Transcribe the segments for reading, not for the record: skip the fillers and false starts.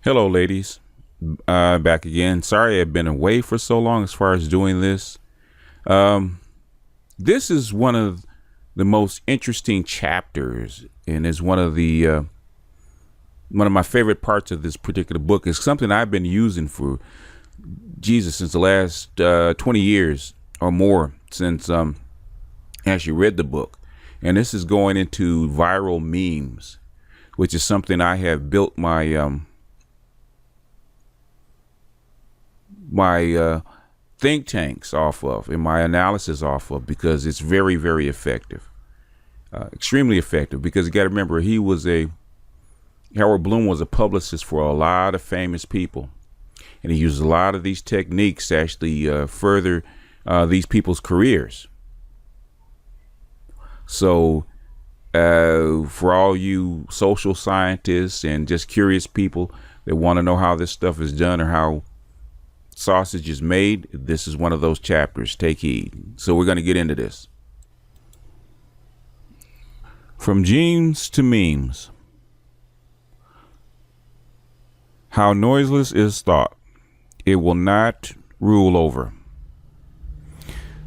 Hello, ladies. Back again. Sorry I've been away for so long as far as doing this. Um, this is one of the most interesting chapters, and is one of my favorite parts of this particular book. It's something I've been using for Jesus since the last 20 years or more since I actually read the book. And this is going into viral memes, which is something I have built my think tanks off of and my analysis off of, because it's very, very effective, extremely effective. Because you got to remember, Howard Bloom was a publicist for a lot of famous people, and he used a lot of these techniques to actually further these people's careers. So for all you social scientists and just curious people that want to know how this stuff is done or how sausage is made, this is one of those chapters. Take heed. So we're going to get into this. From genes to memes. How noiseless is thought. It will not rule over.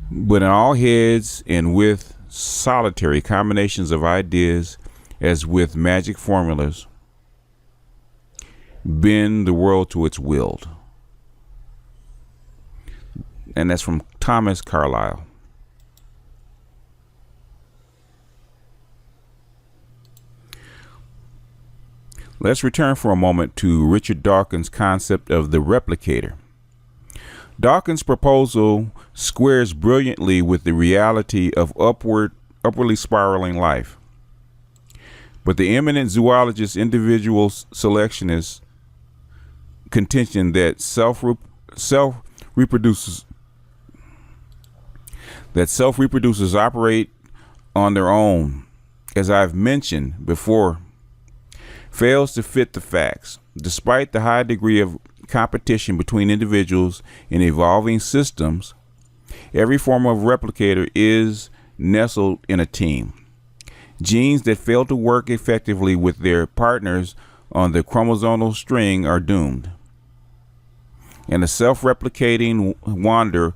But in all heads and with solitary combinations of ideas, as with magic formulas, bend the world to its will. And that's from Thomas Carlyle. Let's return for a moment to Richard Dawkins' concept of the replicator. Dawkins' proposal squares brilliantly with the reality of upwardly spiraling life. But the eminent zoologist, individual selectionist contention that self-reproducers operate on their own, as I've mentioned before, fails to fit the facts. Despite the high degree of competition between individuals in evolving systems, every form of replicator is nestled in a team. Genes that fail to work effectively with their partners on the chromosomal string are doomed. And the self-replicating wonder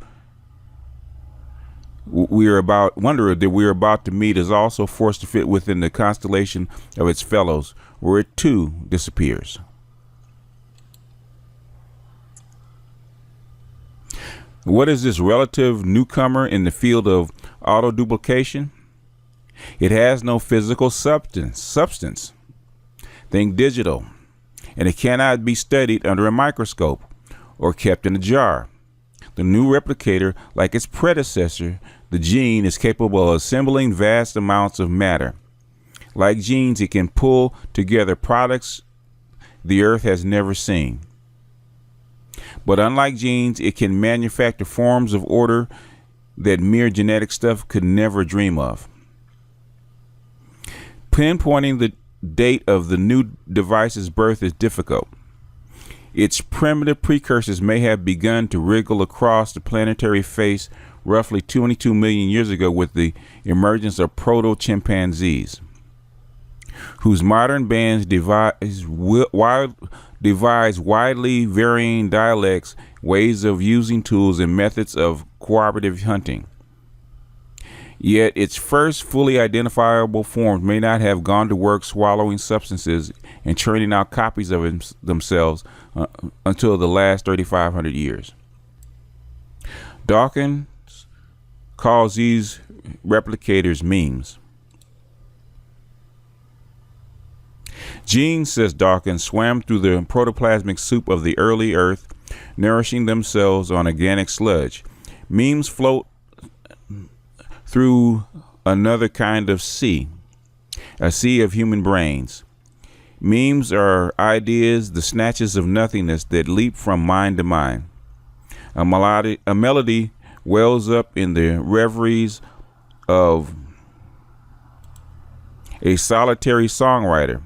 that we are about to meet is also forced to fit within the constellation of its fellows, where it too disappears. What is this relative newcomer in the field of auto-duplication? It has no physical substance. Think digital. And it cannot be studied under a microscope or kept in a jar. The new replicator, like its predecessor, the gene, is capable of assembling vast amounts of matter. Like genes, it can pull together products the earth has never seen. But unlike genes, it can manufacture forms of order that mere genetic stuff could never dream of. Pinpointing the date of the new device's birth is difficult. Its primitive precursors may have begun to wriggle across the planetary face roughly 22 million years ago with the emergence of proto-chimpanzees, whose modern bands devise widely varying dialects, ways of using tools, and methods of cooperative hunting. Yet its first fully identifiable forms may not have gone to work swallowing substances and churning out copies of themselves until the last 3,500 years. Dawkins calls these replicators memes. Genes, says Dawkins, swam through the protoplasmic soup of the early Earth, nourishing themselves on organic sludge. Memes float through another kind of sea, a sea of human brains. Memes are ideas, the snatches of nothingness that leap from mind to mind. A melody wells up in the reveries of a solitary songwriter.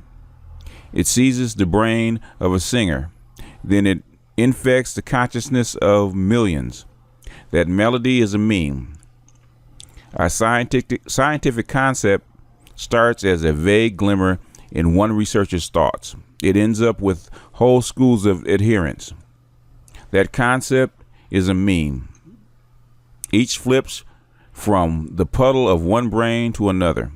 It seizes the brain of a singer. Then it infects the consciousness of millions. That melody is a meme. A scientific concept starts as a vague glimmer in one researcher's thoughts. It ends up with whole schools of adherents. That concept is a meme. Each flips from the puddle of one brain to another,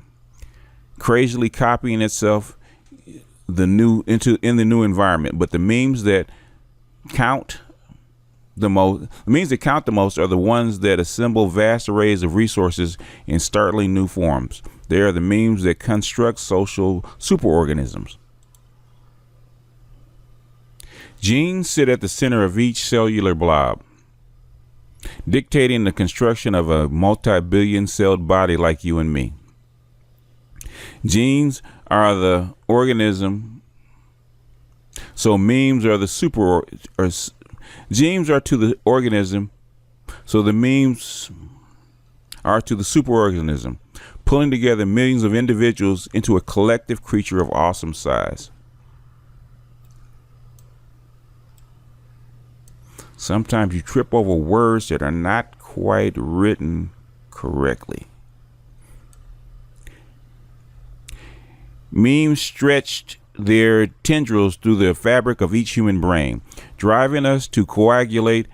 crazily copying itself in the new environment. But the memes that count the most are the ones that assemble vast arrays of resources in startling new forms. They are the memes that construct social superorganisms. Genes sit at the center of each cellular blob, dictating the construction of a multi-billion celled body like you and me. Genes are the organism, so memes are the genes are to the organism, so the memes are to the superorganism, pulling together millions of individuals into a collective creature of awesome size. Sometimes you trip over words that are not quite written correctly. Memes stretched their tendrils through the fabric of each human brain, driving us to coagulate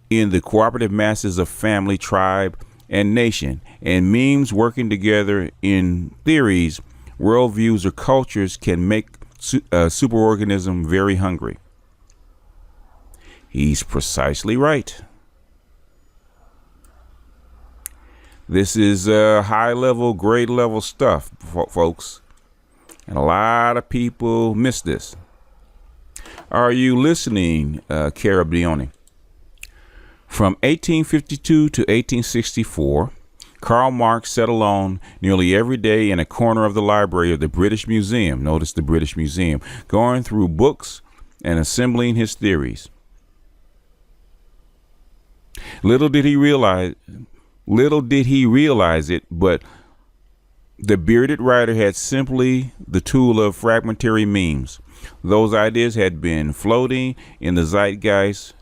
in the cooperative masses of family, tribe, and nation. And memes working together in theories, worldviews, or cultures can make a superorganism very hungry. He's precisely right. This is high level, grade level stuff, folks. And a lot of people miss this. Are you listening, Carabbione? From 1852 to 1864, Karl Marx sat alone nearly every day in a corner of the library of the British Museum. Notice the British Museum, going through books and assembling his theories. Little did he realize it, but the bearded writer had simply the tool of fragmentary memes. Those ideas had been floating in the zeitgeist,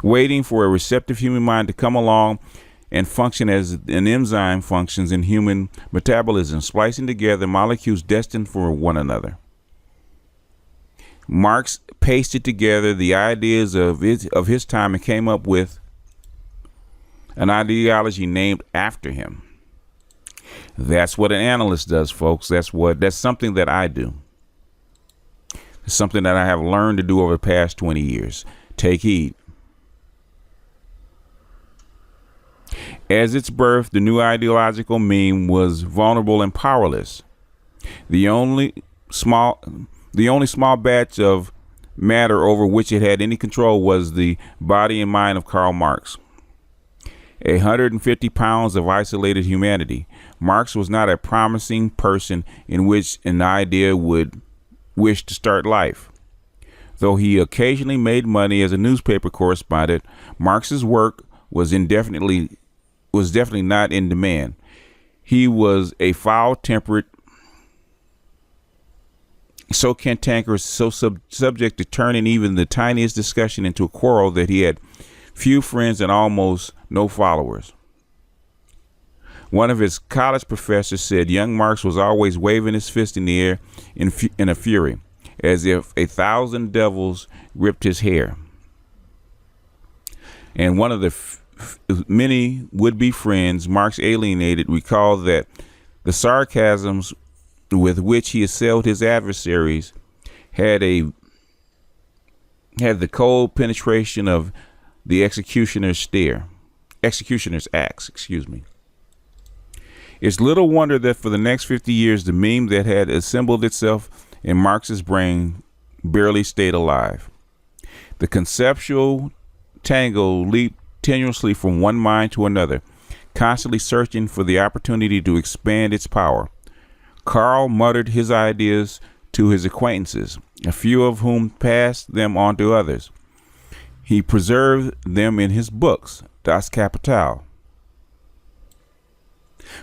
waiting for a receptive human mind to come along and function as an enzyme functions in human metabolism, splicing together molecules destined for one another. Marx pasted together the ideas of his time and came up with an ideology named after him. That's what an analyst does, folks. That's something that I do. It's something that I have learned to do over the past 20 years. Take heed. As its birth, the new ideological meme was vulnerable and powerless. The only small batch of matter over which it had any control was the body and mind of Karl Marx. 150 pounds of isolated humanity. Marx was not a promising person in which an idea would wish to start life. Though he occasionally made money as a newspaper correspondent, Marx's work was definitely not in demand. He was a foul-tempered, so cantankerous, so subject to turning even the tiniest discussion into a quarrel that he had few friends and almost no followers. One of his college professors said young Marx was always waving his fist in the air in a fury, as if 1,000 devils gripped his hair. And one of the many would-be friends Marx alienated recalled that the sarcasms with which he assailed his adversaries had the cold penetration of the executioner's axe. It's little wonder that for the next 50 years, the meme that had assembled itself in Marx's brain barely stayed alive. The conceptual tangle leaped tenuously from one mind to another, constantly searching for the opportunity to expand its power. Karl muttered his ideas to his acquaintances, a few of whom passed them on to others. He preserved them in his books, Das Kapital.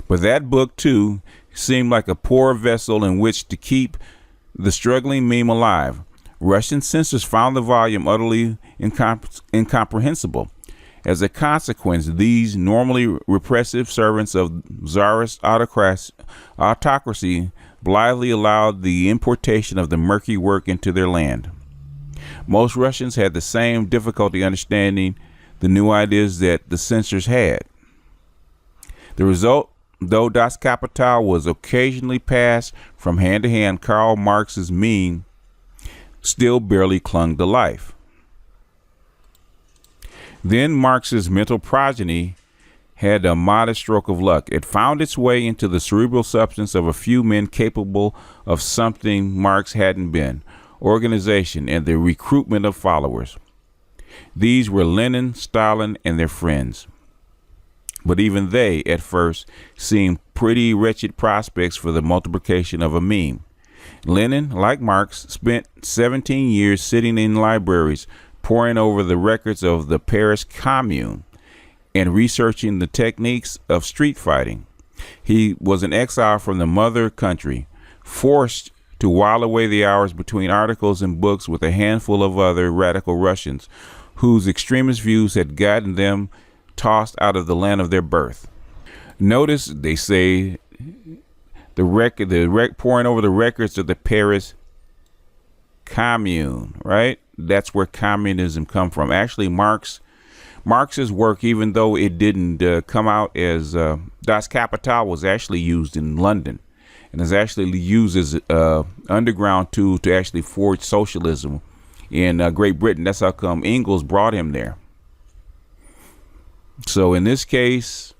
But that book, too, seemed like a poor vessel in which to keep the struggling meme alive. Russian censors found the volume utterly incomprehensible, As a consequence, these normally repressive servants of Tsarist autocracy blithely allowed the importation of the murky work into their land. Most Russians had the same difficulty understanding the new ideas that the censors had. The result, though Das Kapital was occasionally passed from hand to hand, Karl Marx's meme still barely clung to life. Then Marx's mental progeny had a modest stroke of luck. It found its way into the cerebral substance of a few men capable of something Marx hadn't been: organization and the recruitment of followers. These were Lenin, Stalin, and their friends. But even they, at first, seemed pretty wretched prospects for the multiplication of a meme. Lenin, like Marx, spent 17 years sitting in libraries, poring over the records of the Paris Commune and researching the techniques of street fighting. He was an exile from the mother country, forced to while away the hours between articles and books with a handful of other radical Russians whose extremist views had gotten them tossed out of the land of their birth. Notice they say pouring over the records of the Paris Commune, right? That's where communism come from. Actually, Marx's work, even though it didn't come out as Das Kapital, was actually used in London and is actually used as an underground tool to actually forge socialism in Great Britain. That's how come Engels brought him there. So in this case,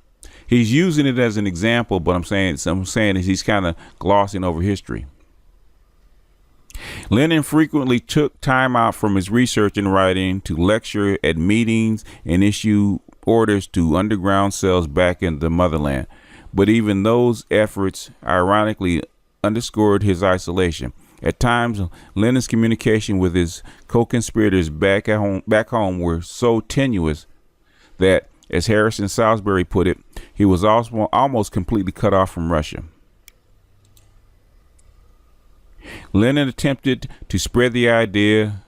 he's using it as an example, but I'm saying is he's kind of glossing over history. Lenin frequently took time out from his research and writing to lecture at meetings and issue orders to underground cells back in the motherland. But even those efforts ironically underscored his isolation. At times, Lenin's communication with his co-conspirators back home were so tenuous that, as Harrison Salisbury put it, he was almost completely cut off from Russia. Lenin attempted to spread the idea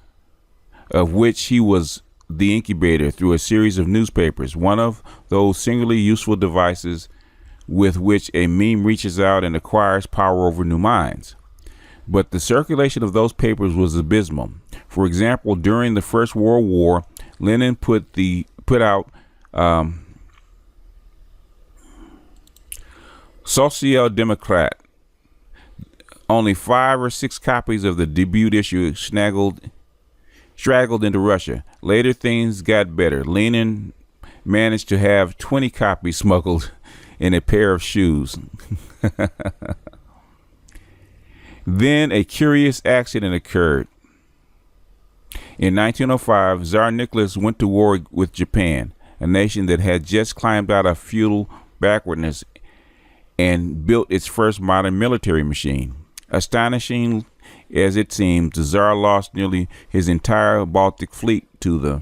of which he was the incubator through a series of newspapers, one of those singularly useful devices with which a meme reaches out and acquires power over new minds. But the circulation of those papers was abysmal. For example, during the First World War, Lenin put out Social Democrat. Only 5 or 6 copies of the debut issue straggled into Russia. Later, things got better. Lenin managed to have 20 copies smuggled in a pair of shoes. Then a curious accident occurred. In 1905, Tsar Nicholas went to war with Japan, a nation that had just climbed out of feudal backwardness and built its first modern military machine. Astonishing as it seemed, the Tsar lost nearly his entire Baltic fleet to the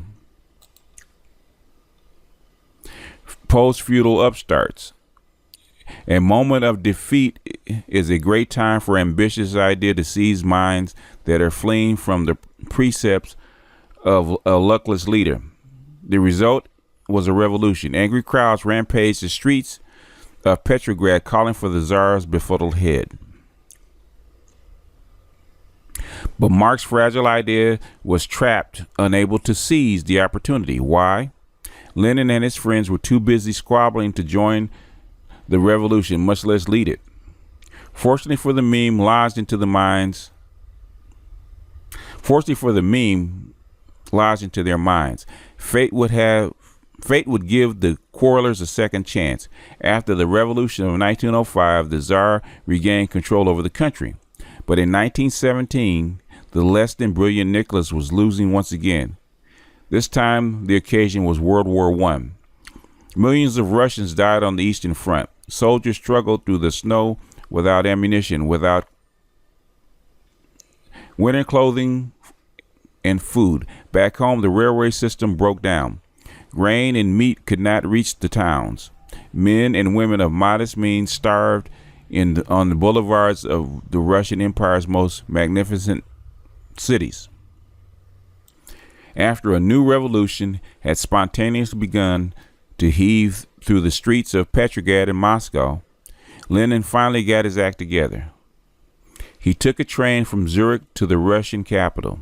post-feudal upstarts. A moment of defeat is a great time for ambitious idea to seize minds that are fleeing from the precepts of a luckless leader. The result was a revolution. Angry crowds rampaged the streets of Petrograd, calling for the Tsar's befuddled head. But Marx's fragile idea was trapped, unable to seize the opportunity. Why? Lenin and his friends were too busy squabbling to join the revolution, much less lead it. Fortunately for the meme, lodged into their minds. Fate would give the quarrelers a second chance. After the revolution of 1905, the Tsar regained control over the country. But in 1917, the less than brilliant Nicholas was losing once again. This time, the occasion was World War I. Millions of Russians died on the Eastern Front. Soldiers struggled through the snow without ammunition, without winter clothing and food. Back home, the railway system broke down. Grain and meat could not reach the towns. Men and women of modest means starved on the boulevards of the Russian Empire's most magnificent cities. After a new revolution had spontaneously begun to heave through the streets of Petrograd and Moscow, Lenin finally got his act together. He took a train from Zurich to the Russian capital.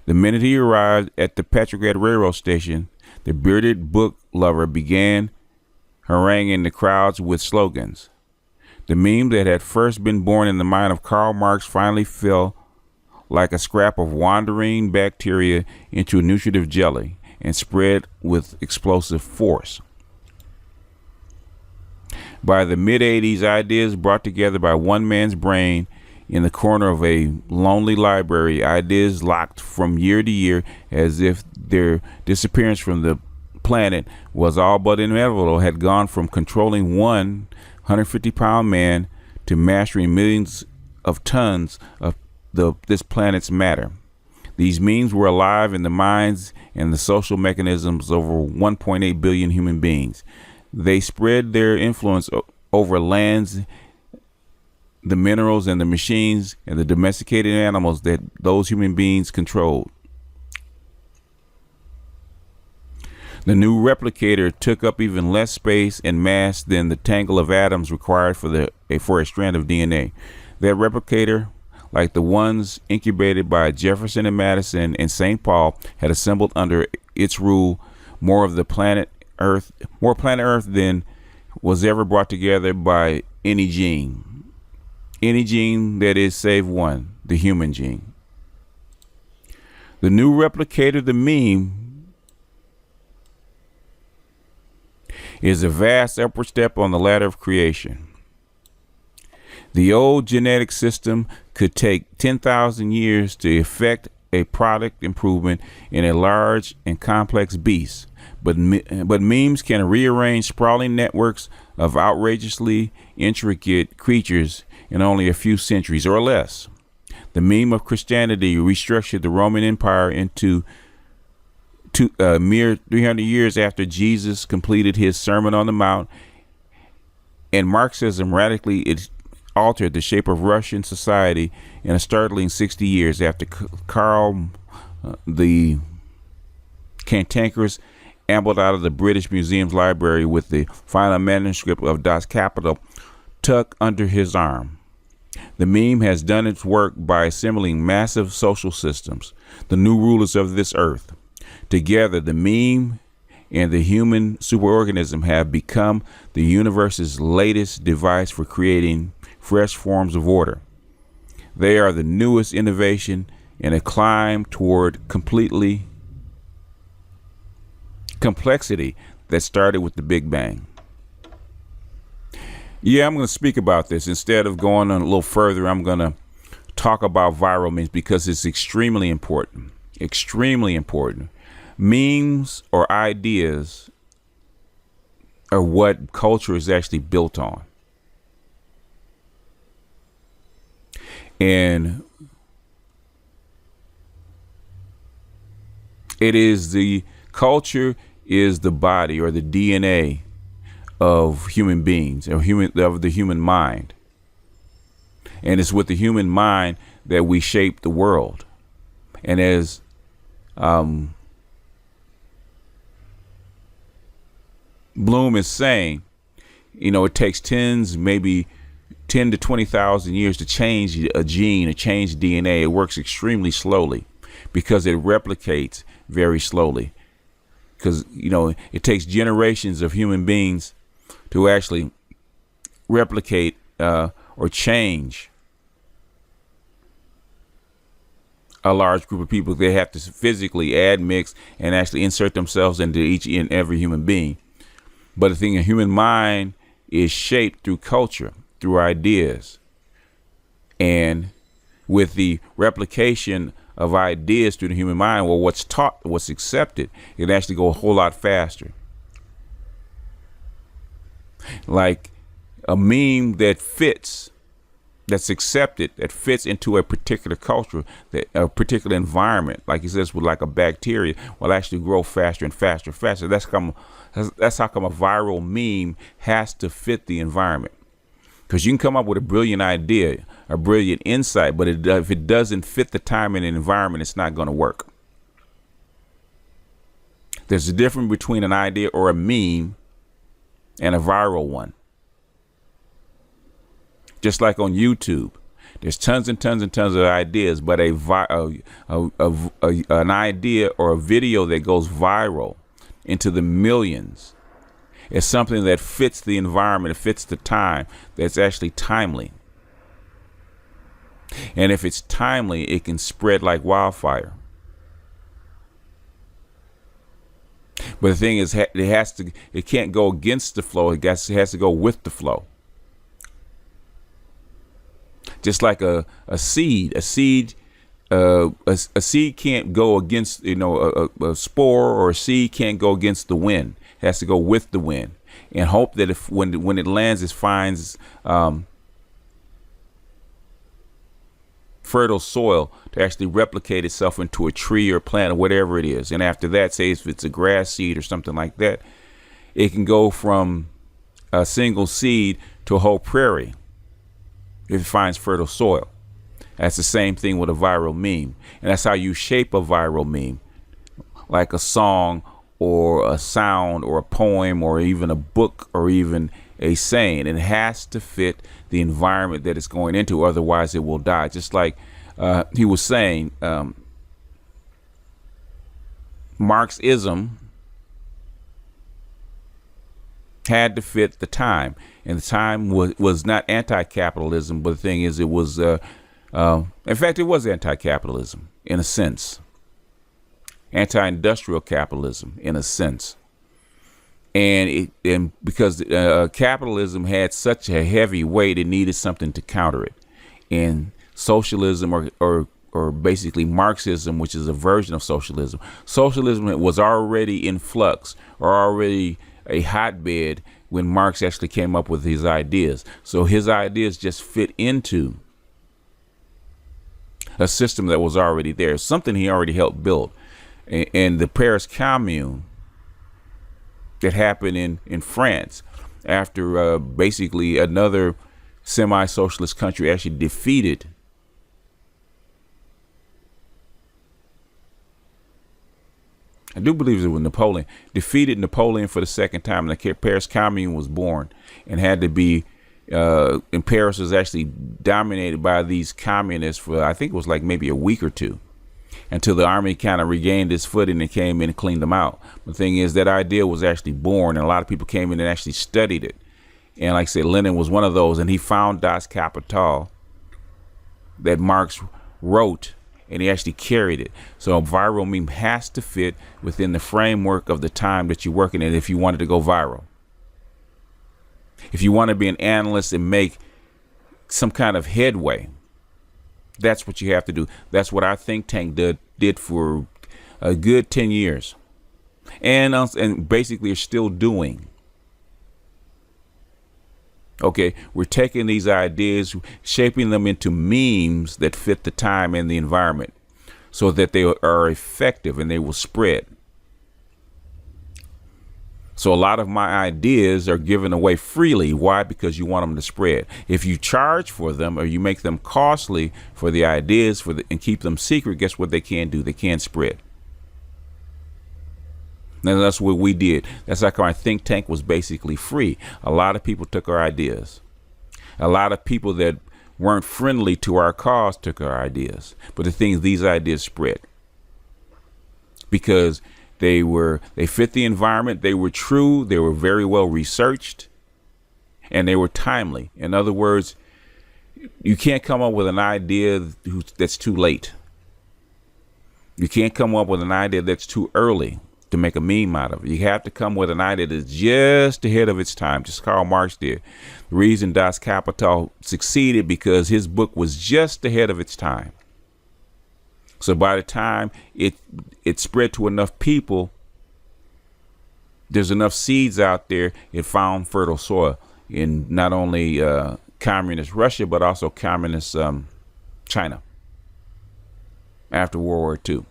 The minute he arrived at the Petrograd railroad station, the bearded book lover began haranguing the crowds with slogans. The meme that had first been born in the mind of Karl Marx finally fell like a scrap of wandering bacteria into a nutritive jelly and spread with explosive force. By the mid-'80s, ideas brought together by one man's brain in the corner of a lonely library, ideas locked from year to year as if their disappearance from the planet was all but inevitable, had gone from controlling one 150-pound man to mastering millions of tons of this planet's matter. These memes were alive in the minds and the social mechanisms of over 1.8 billion human beings. They spread their influence over lands, the minerals and the machines and the domesticated animals that those human beings controlled. The new replicator took up even less space and mass than the tangle of atoms required for a strand of DNA. That replicator, like the ones incubated by Jefferson and Madison and St. Paul, had assembled under its rule more planet Earth than was ever brought together by any gene. Any gene, that is, save one, the human gene. The new replicator, the meme, is a vast upward step on the ladder of creation. The old genetic system could take 10,000 years to effect a product improvement in a large and complex beast, but memes can rearrange sprawling networks of outrageously intricate creatures in only a few centuries or less. The meme of Christianity restructured the Roman Empire into a mere 300 years after Jesus completed his Sermon on the Mount, and Marxism radically altered the shape of Russian society in a startling 60 years after Karl the Cantankerous ambled out of the British Museum's library with the final manuscript of Das Kapital tucked under his arm. The meme has done its work by assembling massive social systems, the new rulers of this earth. Together, the meme and the human superorganism have become the universe's latest device for creating fresh forms of order. They are the newest innovation in a climb toward complexity that started with the Big Bang. Yeah, I'm going to speak about this. Instead of going on a little further, I'm going to talk about viral memes because it's extremely important. Extremely important. Memes or ideas are what culture is actually built on. And it is the culture is the body or the DNA of human beings or of the human mind. And it's with the human mind that we shape the world. And as Bloom is saying, it takes maybe 10 to 20,000 years to change a gene, to change DNA. It works extremely slowly because it replicates very slowly. Because, it takes generations of human beings to actually replicate or change a large group of people. They have to physically add, mix, and actually insert themselves into each and every human being. But the thing, a human mind is shaped through culture, through ideas. And with the replication of ideas through the human mind, well, what's taught, what's accepted, it actually go a whole lot faster. Like a meme that fits, that's accepted, that fits into a particular culture, a particular environment, like he says, with like a bacteria, will actually grow faster and faster and faster. That's how come a viral meme has to fit the environment. Because you can come up with a brilliant idea, a brilliant insight, but if it doesn't fit the time and the environment, it's not going to work. There's a difference between an idea or a meme and a viral one. Just like on YouTube, there's tons and tons and tons of ideas, but an idea or a video that goes viral into the millions is something that fits the environment, it fits the time, that's actually timely. And if it's timely, it can spread like wildfire. But the thing is, it can't go against the flow. It has to go with the flow. Just like a seed can't go against, a spore or a seed can't go against the wind. It has to go with the wind and hope that when it lands, it finds fertile soil to actually replicate itself into a tree or plant or whatever it is. And after that, say if it's a grass seed or something like that, it can go from a single seed to a whole prairie if it finds fertile soil. That's the same thing with a viral meme. And that's how you shape a viral meme, like a song or a sound or a poem or even a book or even a saying. It has to fit the environment that it's going into, otherwise it will die. Just like he was saying, Marxism had to fit the time, and the time was not anti-capitalism, but the thing is, it was in fact, it was anti-capitalism in a sense, anti-industrial capitalism in a sense, and because capitalism had such a heavy weight, it needed something to counter it. And socialism or basically Marxism, which is a version of socialism was already in flux, or already a hotbed when Marx actually came up with his ideas. So his ideas just fit into a system that was already there, something he already helped build. And the Paris Commune that happened in France after basically another semi-socialist country actually defeated I do believe it was Napoleon, defeated Napoleon for the second time, and the Paris Commune was born, and had to be, and Paris was actually dominated by these communists for, I think it was like maybe a week or two, until the army kind of regained its footing and came in and cleaned them out. The thing is, that idea was actually born, and a lot of people came in and actually studied it. And like I said, Lenin was one of those, and he found Das Kapital that Marx wrote, and he actually carried it. So a viral meme has to fit within the framework of the time that you're working in if you wanted to go viral. If you want to be an analyst and make some kind of headway, that's what you have to do. That's what our think tank did for a good 10 years. And basically are still doing. Okay, we're taking these ideas, shaping them into memes that fit the time and the environment so that they are effective and they will spread. So a lot of my ideas are given away freely. Why? Because you want them to spread. If you charge for them or you make them costly for the ideas and keep them secret, guess what they can do? They can spread. And that's what we did. That's like our think tank was basically free. A lot of people took our ideas. A lot of people that weren't friendly to our cause took our ideas. But the thing is, these ideas spread because they fit the environment. They were true. They were very well researched, and they were timely. In other words, you can't come up with an idea that's too late. You can't come up with an idea that's too early to make a meme out of it. You have to come with an idea that's just ahead of its time, just Karl Marx did. The reason Das Kapital succeeded because his book was just ahead of its time. So by the time it spread to enough people, there's enough seeds out there, it found fertile soil in not only communist Russia, but also communist China after World War II.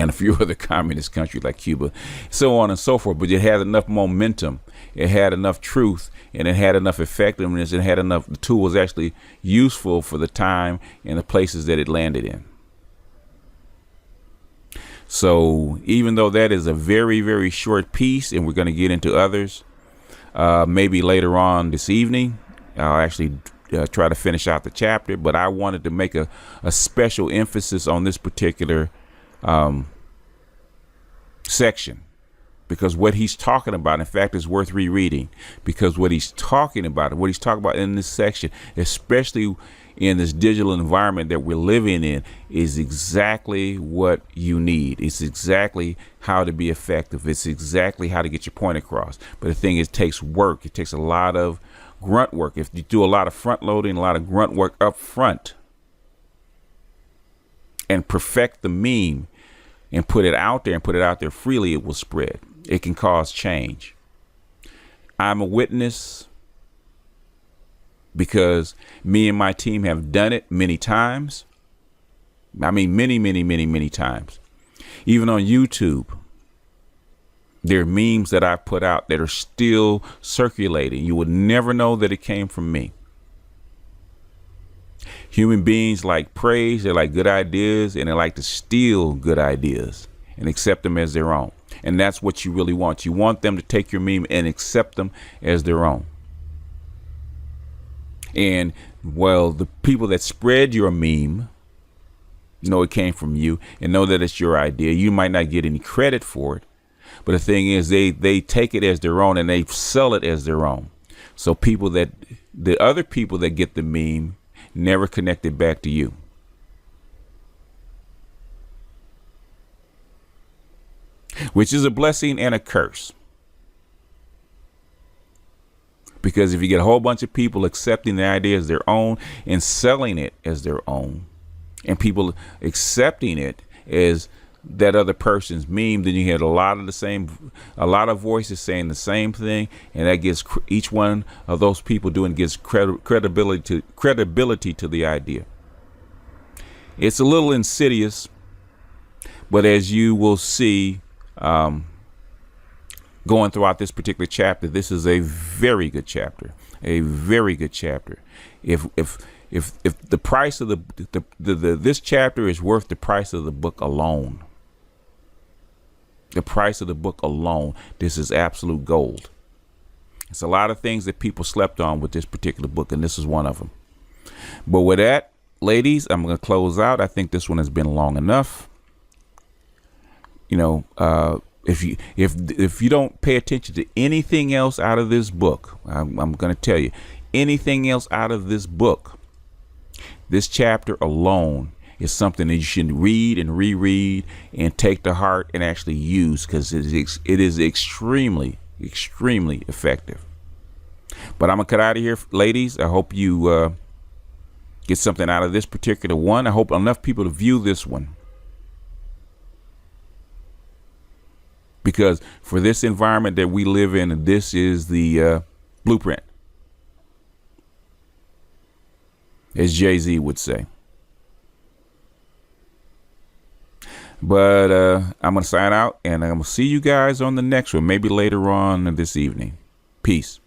And a few other communist countries like Cuba, so on and so forth. But it had enough momentum, it had enough truth, and it had enough effectiveness, and had enough, the tool was actually useful for the time and the places that it landed in. So even though that is a very, very short piece, and we're going to get into others maybe later on this evening, I'll actually try to finish out the chapter, but I wanted to make a special emphasis on this particular section, because what he's talking about, in fact, is worth rereading, because what he's talking about in this section, especially in this digital environment that we're living in, is exactly what you need. It's exactly how to be effective. It's exactly how to get your point across. But the thing is, it takes work. It takes a lot of grunt work. If you do a lot of front loading, a lot of grunt work up front, and perfect the meme and put it out there freely, it will spread. It can cause change. I'm a witness, because me and my team have done it many times. I mean, many times. Even on YouTube, there are memes that I've put out that are still circulating. You would never know that it came from me. Human beings like praise, they like good ideas, and they like to steal good ideas and accept them as their own. And that's what you really want. You want them to take your meme and accept them as their own. And, well, the people that spread your meme know it came from you and know that it's your idea. You might not get any credit for it, but the thing is, they take it as their own and they sell it as their own. So the other people that get the meme never connect it back to you. Which is a blessing and a curse. Because if you get a whole bunch of people accepting the idea as their own and selling it as their own, and people accepting it as that other person's meme, then you get a lot of voices saying the same thing, and that gives each one of those people gives credibility to the idea. It's a little insidious, but as you will see, going throughout this particular chapter, this is a very good chapter. If the price of this chapter is worth the price of the book alone, this is absolute gold. It's a lot of things that people slept on with this particular book, and this is one of them. But with that, ladies, I'm going to close out. I think this one has been long enough. If you don't pay attention to anything else out of this book, I'm going to tell you, anything else out of this book, this chapter alone is something that you should read and reread and take to heart and actually use, because it is extremely effective. But I'm going to cut out of here, ladies. I hope you get something out of this particular one. I hope enough people to view this one. Because for this environment that we live in, this is the blueprint, as Jay-Z would say. But I'm going to sign out, and I'm going to see you guys on the next one, maybe later on this evening. Peace.